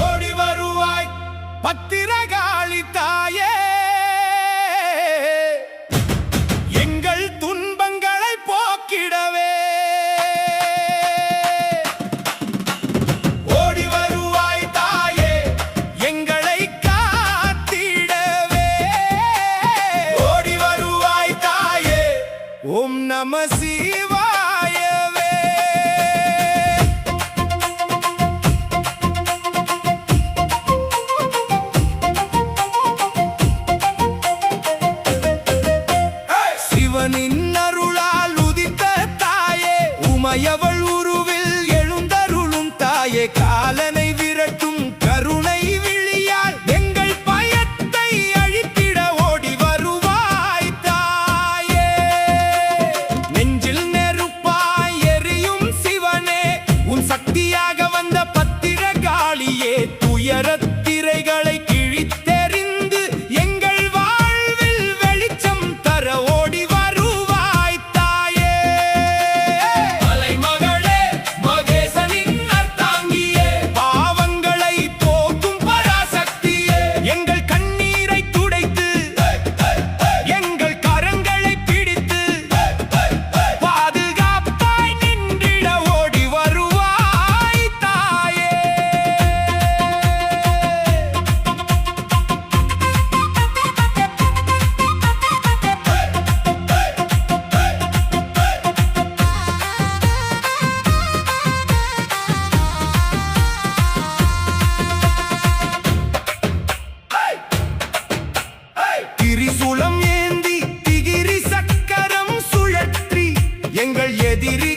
ஓடி வருவாய் பத்திரகாளி தாயே, எங்கள் துன்பங்களை போக்கிடவே. ஓடி வருவாய் தாயே, எங்களை காத்திடவே. ஓடி வருவாய் தாயே, ஓம் நம சிவாயவே. சிவனின் அருளால் உதித்த தாயே, உமையவள் உருவில் எழுந்தருளும் தாயே, காலனை விரட்டும் கருணை விழியால் எங்கள் பயத்தை அழித்திட ஓடி வருவாய் தாயே. நெஞ்சில் நெருப்பாய் எரியும் சிவனே, உன் சக்தியாக வந்த பத்திரகாளியே, துயரத் திரைகளை கிழித்தெறிந்து எங்கள் வாழ்வில் வெளிச்சம் தர ஓடி வருவாய் தாயே. மலைமகளே, மகேசனின் அர்த்தாங்கியே, பாவங்களை போக்கும் பராசக்தியே, எங்கள் கண்ணீரை துடைத்து எங்கள் கரங்களை பிடித்து பாதுகாப்பாய் நின்றிட ஓடி வருவாய் தாயே. திரிசூலம் ஏந்தி திகிரி சக்கரம் சுழற்றி எங்கள் எதிரி